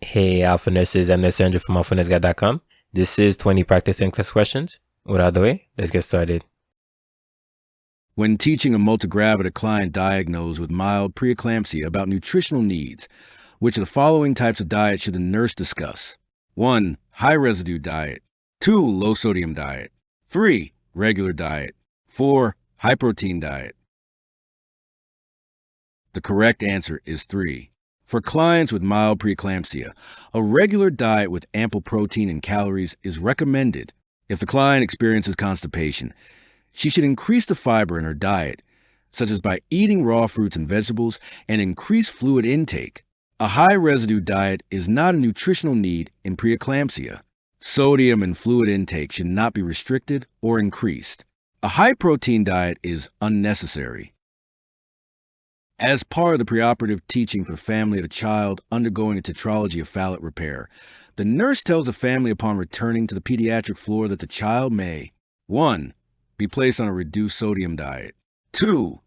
Hey, Alpha Nurses, I'm Licensure from AlphaNursGuide.com. This is 20 practice NCLEX questions. Without the way, let's get started. When teaching a multigravid, a client diagnosed with mild preeclampsia about nutritional needs, which of the following types of diet should the nurse discuss? 1. High residue diet. 2. Low sodium diet. 3. Regular diet. 4. High protein diet. The correct answer is 3. For clients with mild preeclampsia, a regular diet with ample protein and calories is recommended. If the client experiences constipation, she should increase the fiber in her diet, such as by eating raw fruits and vegetables, and increase fluid intake. A high residue diet is not a nutritional need in preeclampsia. Sodium and fluid intake should not be restricted or increased. A high protein diet is unnecessary. As part of the preoperative teaching for the family of a child undergoing a tetralogy of phallic repair, the nurse tells the family upon returning to the pediatric floor that the child may 1. Be placed on a reduced sodium diet. 2.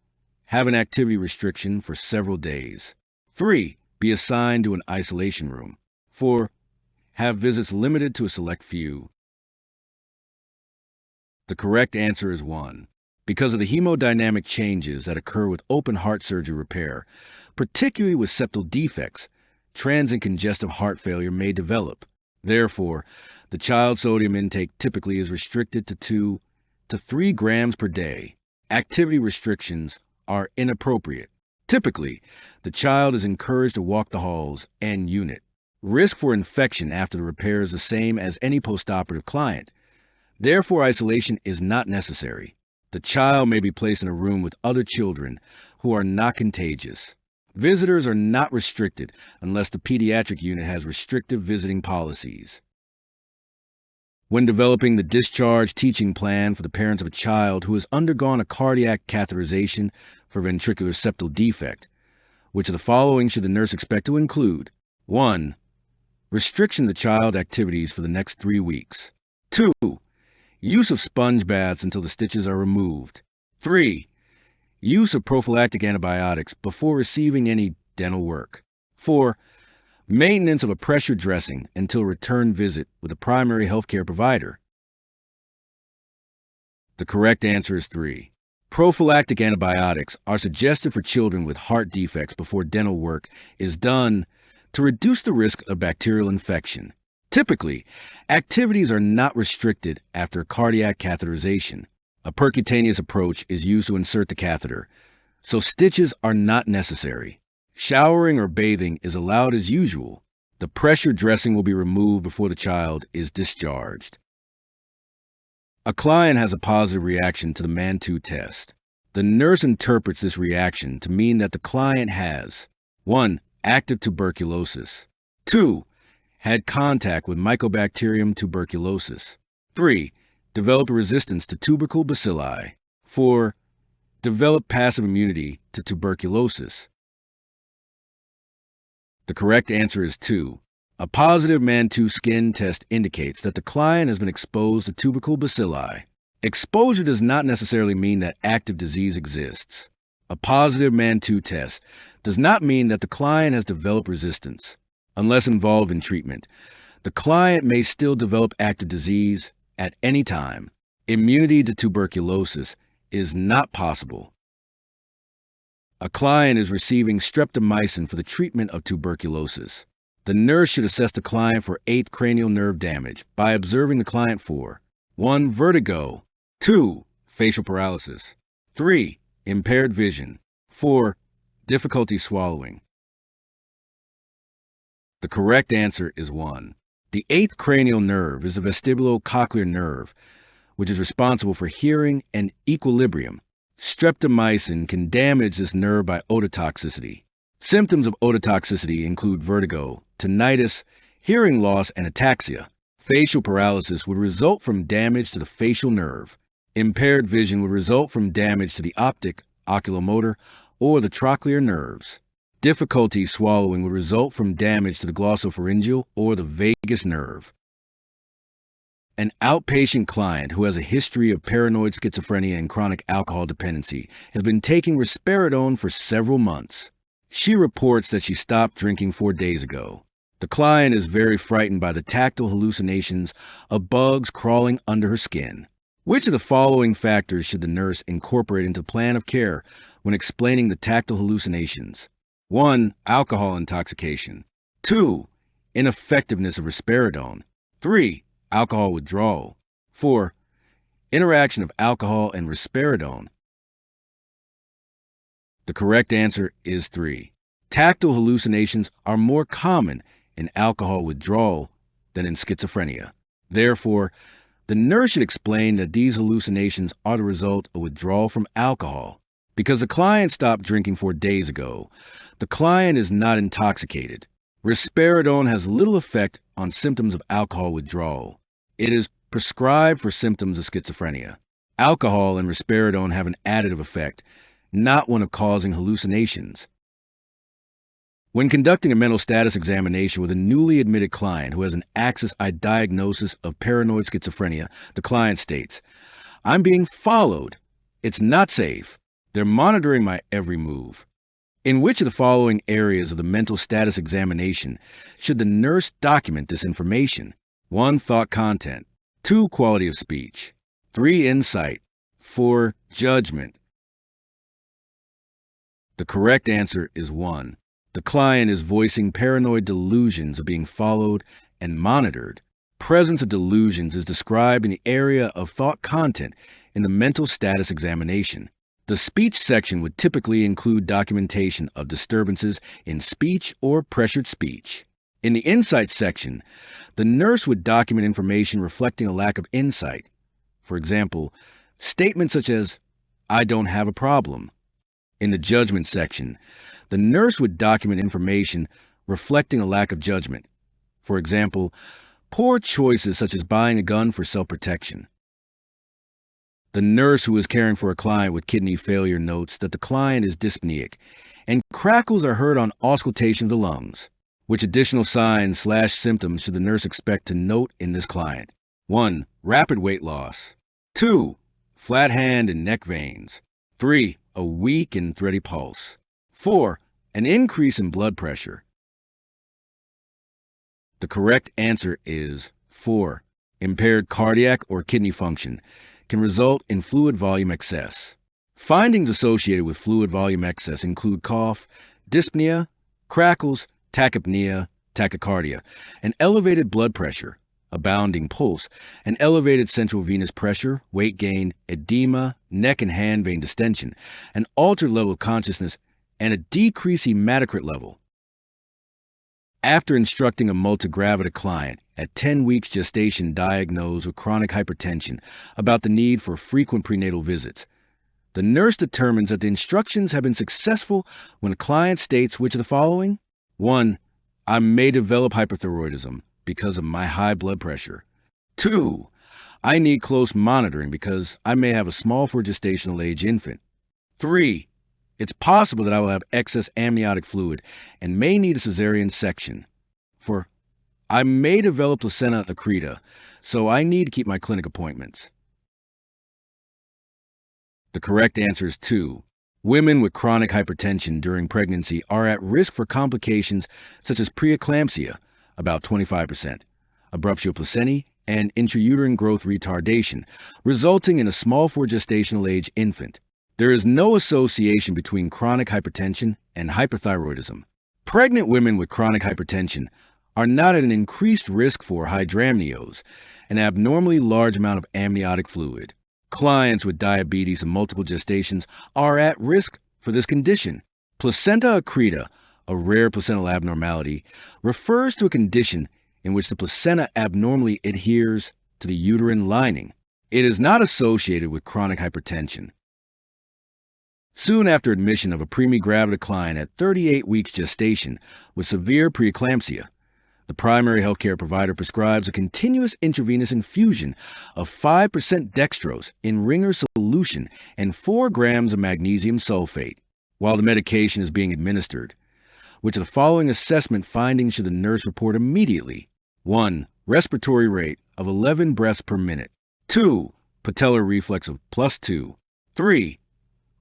Have an activity restriction for several days. 3. Be assigned to an isolation room. 4. Have visits limited to a select few. The correct answer is 1. Because of the hemodynamic changes that occur with open heart surgery repair, particularly with septal defects, transient congestive heart failure may develop. Therefore, the child's sodium intake typically is restricted to 2 to 3 grams per day. Activity restrictions are inappropriate. Typically, the child is encouraged to walk the halls and unit. Risk for infection after the repair is the same as any postoperative client. Therefore, isolation is not necessary. The child may be placed in a room with other children who are not contagious. Visitors are not restricted unless the pediatric unit has restrictive visiting policies. When developing the discharge teaching plan for the parents of a child who has undergone a cardiac catheterization for ventricular septal defect, which of the following should the nurse expect to include? 1. Restriction of the child activities for the next 3 weeks. 2. Use of sponge baths until the stitches are removed. 3. Use of prophylactic antibiotics before receiving any dental work. 4. Maintenance of a pressure dressing until return visit with a primary healthcare provider. The correct answer is 3. Prophylactic antibiotics are suggested for children with heart defects before dental work is done to reduce the risk of bacterial infection. Typically, activities are not restricted after cardiac catheterization. A percutaneous approach is used to insert the catheter, so stitches are not necessary. Showering or bathing is allowed as usual. The pressure dressing will be removed before the child is discharged. A client has a positive reaction to the MAN-2 test. The nurse interprets this reaction to mean that the client has 1. Active tuberculosis. 2. Had contact with Mycobacterium tuberculosis. 3. Developed resistance to tubercle bacilli. 4. Developed passive immunity to tuberculosis. The correct answer is 2. A positive MAN-2 skin test indicates that the client has been exposed to tubercle bacilli. Exposure does not necessarily mean that active disease exists. A positive MAN-2 test does not mean that the client has developed resistance. Unless involved in treatment, the client may still develop active disease at any time. Immunity to tuberculosis is not possible. A client is receiving streptomycin for the treatment of tuberculosis. The nurse should assess the client for 8th cranial nerve damage by observing the client for 1. Vertigo. 2. Facial paralysis. 3. Impaired vision. 4. Difficulty swallowing. The correct answer is 1. The 8th cranial nerve is a vestibulocochlear nerve, which is responsible for hearing and equilibrium. Streptomycin can damage this nerve by ototoxicity. Symptoms of ototoxicity include vertigo, tinnitus, hearing loss, and ataxia. Facial paralysis would result from damage to the facial nerve. Impaired vision would result from damage to the optic, oculomotor, or the trochlear nerves. Difficulty swallowing would result from damage to the glossopharyngeal or the vagus nerve. An outpatient client who has a history of paranoid schizophrenia and chronic alcohol dependency has been taking risperidone for several months. She reports that she stopped drinking 4 days ago. The client is very frightened by the tactile hallucinations of bugs crawling under her skin. Which of the following factors should the nurse incorporate into plan of care when explaining the tactile hallucinations? 1. Alcohol intoxication. 2. Ineffectiveness of risperidone. 3. Alcohol withdrawal. 4. Interaction of alcohol and risperidone. The correct answer is 3. Tactile hallucinations are more common in alcohol withdrawal than in schizophrenia. Therefore, the nurse should explain that these hallucinations are the result of withdrawal from alcohol. Because the client stopped drinking 4 days ago, the client is not intoxicated. Risperidone has little effect on symptoms of alcohol withdrawal. It is prescribed for symptoms of schizophrenia. Alcohol and risperidone have an additive effect, not one of causing hallucinations. When conducting a mental status examination with a newly admitted client who has an axis-I diagnosis of paranoid schizophrenia, the client states, "I'm being followed. It's not safe. They're monitoring my every move." In which of the following areas of the mental status examination should the nurse document this information? 1. Thought content. 2. Quality of speech. 3. Insight. 4. Judgment. The correct answer is 1. The client is voicing paranoid delusions of being followed and monitored. Presence of delusions is described in the area of thought content in the mental status examination. The speech section would typically include documentation of disturbances in speech or pressured speech. In the insight section, the nurse would document information reflecting a lack of insight. For example, statements such as, "I don't have a problem." In the judgment section, the nurse would document information reflecting a lack of judgment. For example, poor choices such as buying a gun for self-protection. The nurse who is caring for a client with kidney failure notes that the client is dyspneic and crackles are heard on auscultation of the lungs. Which additional signs/symptoms should the nurse expect to note in this client? 1. Rapid weight loss. 2. Flat hand and neck veins. 3. A weak and thready pulse. 4. An increase in blood pressure. The correct answer is 4. Impaired cardiac or kidney function can result in fluid volume excess. Findings associated with fluid volume excess include cough, dyspnea, crackles, tachypnea, tachycardia, an elevated blood pressure, a bounding pulse, an elevated central venous pressure, weight gain, edema, neck and hand vein distension, an altered level of consciousness, and a decreased hematocrit level. After instructing a multigravida client at 10 weeks gestation diagnosed with chronic hypertension about the need for frequent prenatal visits, the nurse determines that the instructions have been successful when the client states which of the following? 1. I may develop hyperthyroidism because of my high blood pressure. 2. I need close monitoring because I may have a small for gestational age infant. 3. It's possible that I will have excess amniotic fluid and may need a cesarean section. 4. I may develop placenta accreta, so I need to keep my clinic appointments. The correct answer is 2. Women with chronic hypertension during pregnancy are at risk for complications such as preeclampsia, about 25%, abruptio placentae, and intrauterine growth retardation, resulting in a small for gestational age infant. There is no association between chronic hypertension and hyperthyroidism. Pregnant women with chronic hypertension are not at an increased risk for hydramnios, an abnormally large amount of amniotic fluid. Clients with diabetes and multiple gestations are at risk for this condition. Placenta accreta, a rare placental abnormality, refers to a condition in which the placenta abnormally adheres to the uterine lining. It is not associated with chronic hypertension. Soon after admission of a preemie-gravida client at 38 weeks gestation with severe preeclampsia, the primary healthcare provider prescribes a continuous intravenous infusion of 5% dextrose in Ringer solution and 4 grams of magnesium sulfate. While the medication is being administered, which of the following assessment findings should the nurse report immediately? 1. Respiratory rate of 11 breaths per minute. 2. Patellar reflex of +2. 3.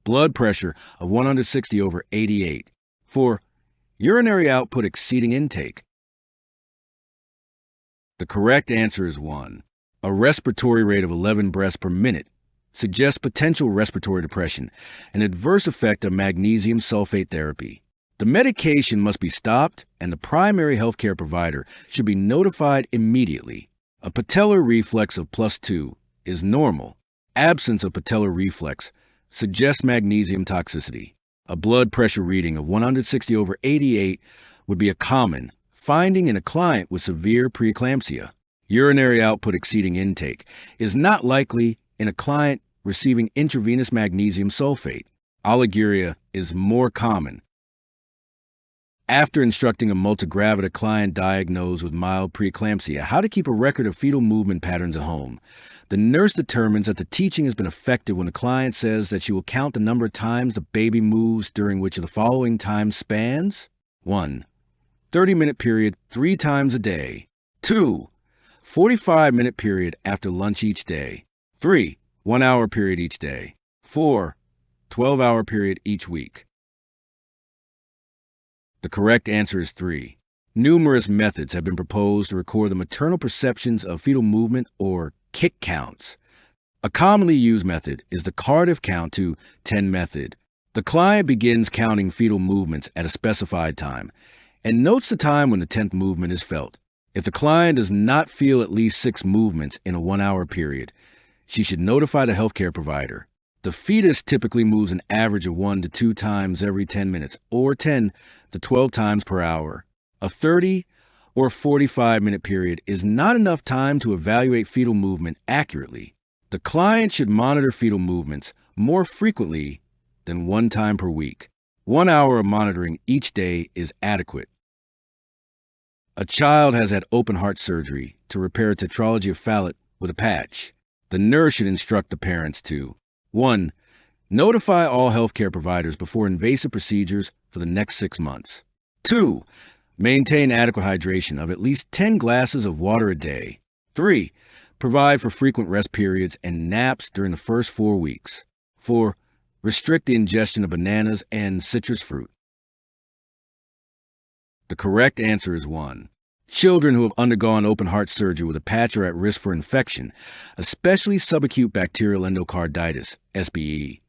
Blood pressure of 160/88. 4. Urinary output exceeding intake. The correct answer is 1. A respiratory rate of 11 breaths per minute suggests potential respiratory depression, an adverse effect of magnesium sulfate therapy. The medication must be stopped, and the primary healthcare provider should be notified immediately. A patellar reflex of +2 is normal. Absence of patellar reflex suggests magnesium toxicity. A blood pressure reading of 160/88 would be a common finding in a client with severe preeclampsia. Urinary output exceeding intake is not likely in a client receiving intravenous magnesium sulfate. Oliguria is more common. After instructing a multigravida client diagnosed with mild preeclampsia how to keep a record of fetal movement patterns at home, the nurse determines that the teaching has been effective when the client says that she will count the number of times the baby moves during which of the following time spans. 1. 30-minute period 3 times a day. 2. 45-minute period after lunch each day. 3. 1-hour period each day. 4. 12-hour period each week. The correct answer is 3. Numerous methods have been proposed to record the maternal perceptions of fetal movement or kick counts. A commonly used method is the Cardiff count to 10 method. The client begins counting fetal movements at a specified time and notes the time when the 10th movement is felt. If the client does not feel at least 6 movements in a 1-hour period, she should notify the healthcare provider. The fetus typically moves an average of 1 to 2 times every 10 minutes, or 10 to 12 times per hour. A 30 or 45-minute period is not enough time to evaluate fetal movement accurately. The client should monitor fetal movements more frequently than 1 time per week. 1 hour of monitoring each day is adequate. A child has had open heart surgery to repair a tetralogy of Fallot with a patch. The nurse should instruct the parents to 1. Notify all healthcare providers before invasive procedures for the next 6 months. 2. Maintain adequate hydration of at least 10 glasses of water a day. 3. Provide for frequent rest periods and naps during the first 4 weeks. 4. Restrict the ingestion of bananas and citrus fruit. The correct answer is 1. Children who have undergone open heart surgery with a patch are at risk for infection, especially subacute bacterial endocarditis, SBE,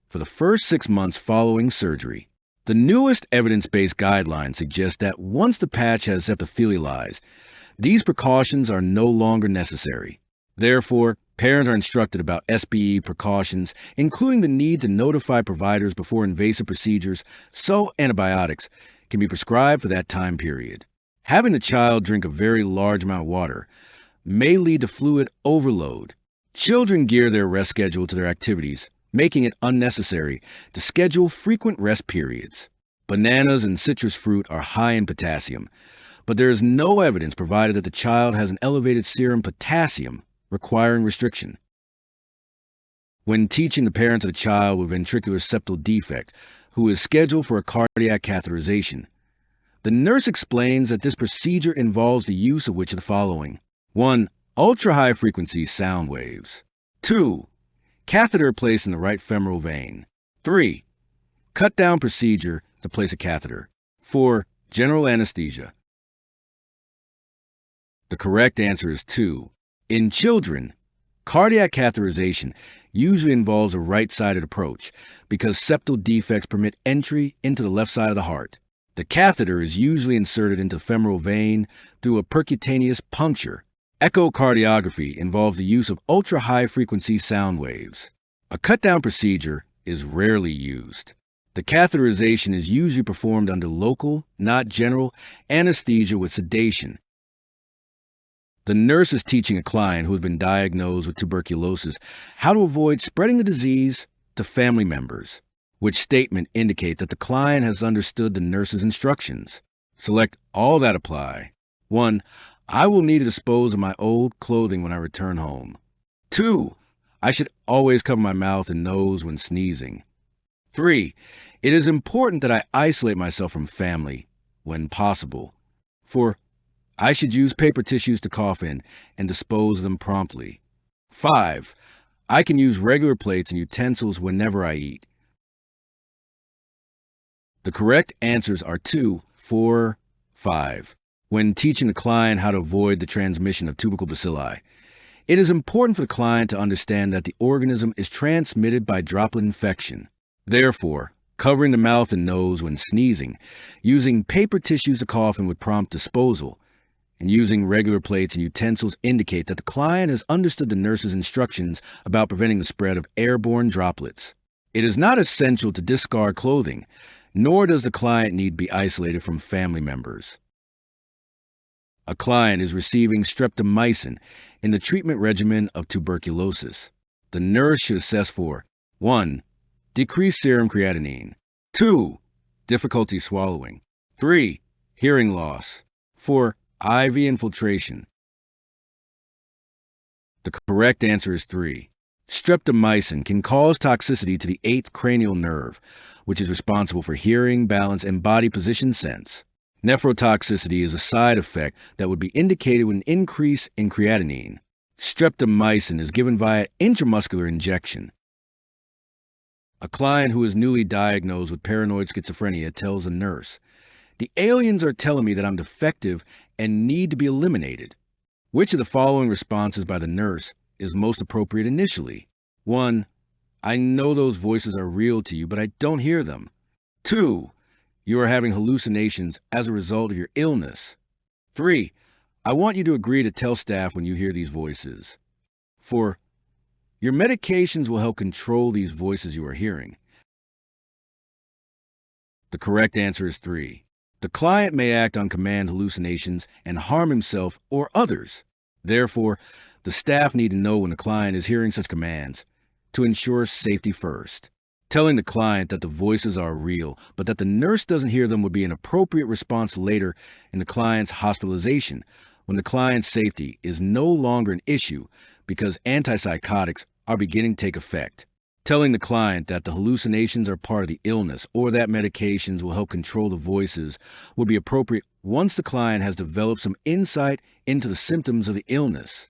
for the first 6 months following surgery. The newest evidence-based guidelines suggest that once the patch has epithelialized, these precautions are no longer necessary. Therefore, parents are instructed about SBE precautions, including the need to notify providers before invasive procedures so antibiotics can be prescribed for that time period. Having the child drink a very large amount of water may lead to fluid overload. Children gear their rest schedule to their activities, making it unnecessary to schedule frequent rest periods. Bananas and citrus fruit are high in potassium, but there is no evidence provided that the child has an elevated serum potassium requiring restriction. When teaching the parents of a child with ventricular septal defect who is scheduled for a cardiac catheterization, the nurse explains that this procedure involves the use of which of the following: 1. Ultra-high frequency sound waves. 2. Catheter placed in the right femoral vein. 3. Cut-down procedure to place a catheter. 4. General anesthesia. The correct answer is 2. In children, cardiac catheterization usually involves a right-sided approach because septal defects permit entry into the left side of the heart. The catheter is usually inserted into the femoral vein through a percutaneous puncture. Echocardiography involves the use of ultra-high frequency sound waves. A cut-down procedure is rarely used. The catheterization is usually performed under local, not general, anesthesia with sedation. The nurse is teaching a client who has been diagnosed with tuberculosis how to avoid spreading the disease to family members. Which statement indicate that the client has understood the nurse's instructions? Select all that apply. 1. I will need to dispose of my old clothing when I return home. 2. I should always cover my mouth and nose when sneezing. 3. It is important that I isolate myself from family when possible. 4. I should use paper tissues to cough in and dispose of them promptly. 5. I can use regular plates and utensils whenever I eat. The correct answers are 2, 4, 5. When teaching the client how to avoid the transmission of tubercle bacilli, it is important for the client to understand that the organism is transmitted by droplet infection. Therefore, covering the mouth and nose when sneezing, using paper tissues to cough in with prompt disposal, and using regular plates and utensils indicate that the client has understood the nurse's instructions about preventing the spread of airborne droplets. It is not essential to discard clothing, nor does the client need to be isolated from family members. A client is receiving streptomycin in the treatment regimen of tuberculosis. The nurse should assess for 1. Decreased serum creatinine. 2. Difficulty swallowing. 3. Hearing loss. 4. IV infiltration. The correct answer is 3. Streptomycin can cause toxicity to the 8th cranial nerve, which is responsible for hearing, balance, and body position sense. Nephrotoxicity is a side effect that would be indicated with an increase in creatinine. Streptomycin is given via intramuscular injection. A client who is newly diagnosed with paranoid schizophrenia tells a nurse, "The aliens are telling me that I'm defective and need to be eliminated." Which of the following responses by the nurse is most appropriate initially? 1. I know those voices are real to you, but I don't hear them. 2. You are having hallucinations as a result of your illness. 3. I want you to agree to tell staff when you hear these voices. 4. Your medications will help control these voices you are hearing. The correct answer is 3. The client may act on command hallucinations and harm himself or others. Therefore, the staff need to know when the client is hearing such commands to ensure safety first. Telling the client that the voices are real, but that the nurse doesn't hear them would be an appropriate response later in the client's hospitalization, when the client's safety is no longer an issue because antipsychotics are beginning to take effect. Telling the client that the hallucinations are part of the illness or that medications will help control the voices would be appropriate once the client has developed some insight into the symptoms of the illness.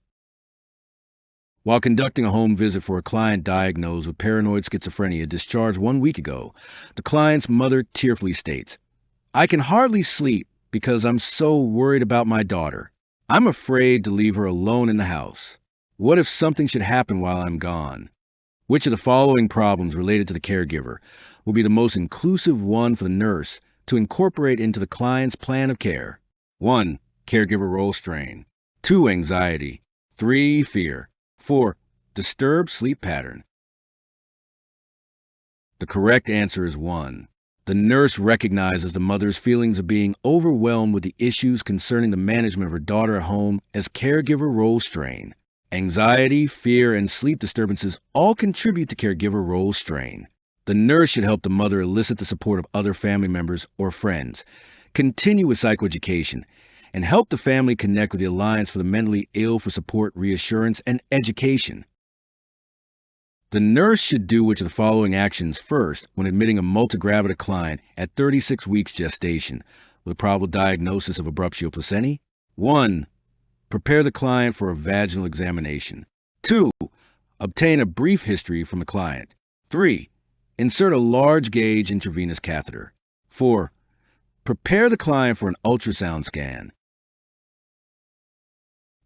While conducting a home visit for a client diagnosed with paranoid schizophrenia discharged 1 week ago, the client's mother tearfully states, "I can hardly sleep because I'm so worried about my daughter. I'm afraid to leave her alone in the house. What if something should happen while I'm gone?" Which of the following problems related to the caregiver will be the most inclusive one for the nurse to incorporate into the client's plan of care? 1. Caregiver role strain. 2. Anxiety. 3. Fear. 4. Disturbed sleep pattern. The correct answer is 1. The nurse recognizes the mother's feelings of being overwhelmed with the issues concerning the management of her daughter at home as caregiver role strain. Anxiety, fear, and sleep disturbances all contribute to caregiver role strain. The nurse should help the mother elicit the support of other family members or friends, continue with psychoeducation, and help the family connect with the Alliance for the Mentally Ill for support, reassurance, and education. The nurse should do which of the following actions first when admitting a multigravida client at 36 weeks gestation with a probable diagnosis of abruptio placentae? 1. Prepare the client for a vaginal examination. 2. Obtain a brief history from the client. 3. Insert a large gauge intravenous catheter. 4. Prepare the client for an ultrasound scan.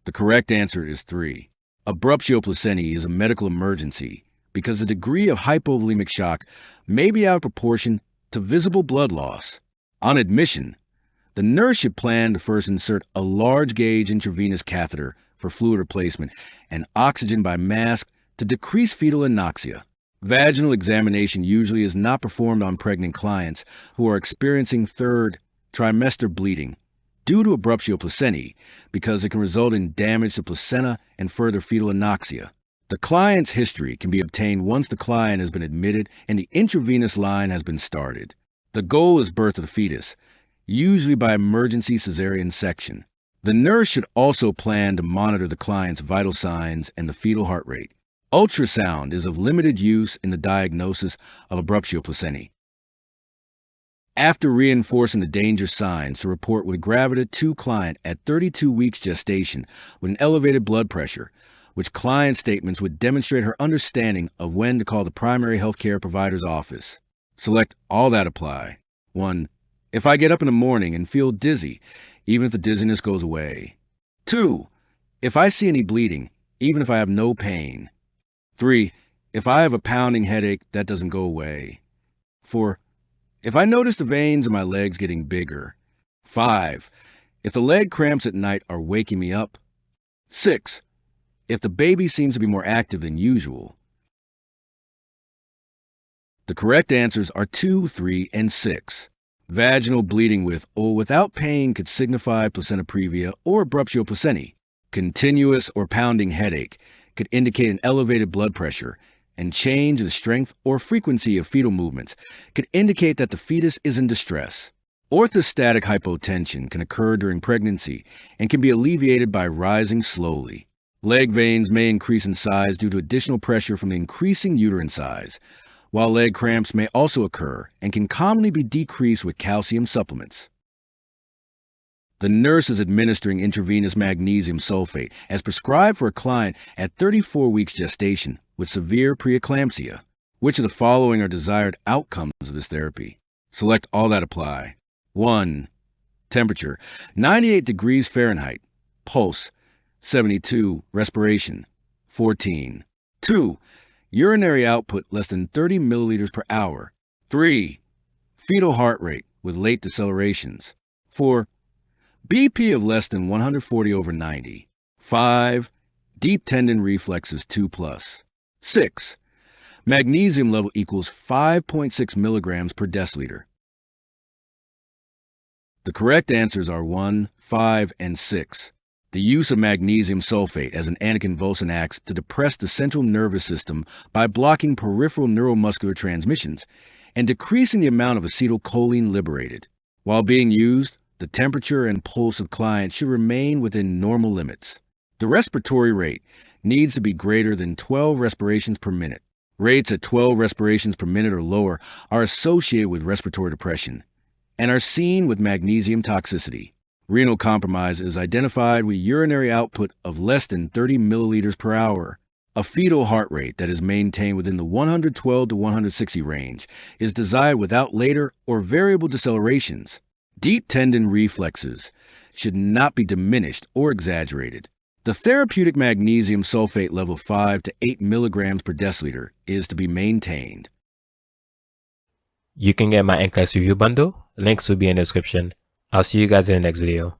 The correct answer is 3. Abruptio placentae is a medical emergency because the degree of hypovolemic shock may be out of proportion to visible blood loss. On admission, the nurse should plan to first insert a large gauge intravenous catheter for fluid replacement and oxygen by mask to decrease fetal anoxia. Vaginal examination usually is not performed on pregnant clients who are experiencing third trimester bleeding due to abruptio placentae because it can result in damage to placenta and further fetal anoxia. The client's history can be obtained once the client has been admitted and the intravenous line has been started. The goal is birth of the fetus, usually by emergency cesarean section. The nurse should also plan to monitor the client's vital signs and the fetal heart rate. Ultrasound is of limited use in the diagnosis of abruptio placentae. After reinforcing the danger signs to report with a gravida 2 client at 32 weeks gestation with an elevated blood pressure, which client statements would demonstrate her understanding of when to call the primary healthcare provider's office. Select all that apply. 1. If I get up in the morning and feel dizzy, even if the dizziness goes away. 2. If I see any bleeding, even if I have no pain. 3. If I have a pounding headache that doesn't go away. 4. If I notice the veins in my legs getting bigger. 5. If the leg cramps at night are waking me up. 6. If the baby seems to be more active than usual. The correct answers are 2, 3, and 6. Vaginal bleeding with or without pain could signify placenta previa or abruptio placentae. Continuous or pounding headache could indicate an elevated blood pressure, and change in the strength or frequency of fetal movements could indicate that the fetus is in distress. Orthostatic hypotension can occur during pregnancy and can be alleviated by rising slowly. Leg veins may increase in size due to additional pressure from the increasing uterine size, while leg cramps may also occur and can commonly be decreased with calcium supplements. The nurse is administering intravenous magnesium sulfate as prescribed for a client at 34 weeks gestation with severe preeclampsia. Which of the following are desired outcomes of this therapy? Select all that apply. 1. Temperature, 98 degrees Fahrenheit. Pulse, 72. Respiration, 14. 2. Urinary output less than 30 milliliters per hour. 3. Fetal heart rate with late decelerations. 4. BP of less than 140/90. 5. Deep tendon reflexes 2+. 6. Magnesium level equals 5.6 milligrams per deciliter. The correct answers are 1, 5, and 6. The use of magnesium sulfate as an anticonvulsant acts to depress the central nervous system by blocking peripheral neuromuscular transmissions and decreasing the amount of acetylcholine liberated. While being used, the temperature and pulse of clients should remain within normal limits. The respiratory rate needs to be greater than 12 respirations per minute. Rates at 12 respirations per minute or lower are associated with respiratory depression and are seen with magnesium toxicity. Renal compromise is identified with urinary output of less than 30 milliliters per hour. A fetal heart rate that is maintained within the 112 to 160 range is desired without later or variable decelerations. Deep tendon reflexes should not be diminished or exaggerated. The therapeutic magnesium sulfate level 5 to 8 milligrams per deciliter is to be maintained. You can get my NCLEX review bundle. Links will be in the description. I'll see you guys in the next video.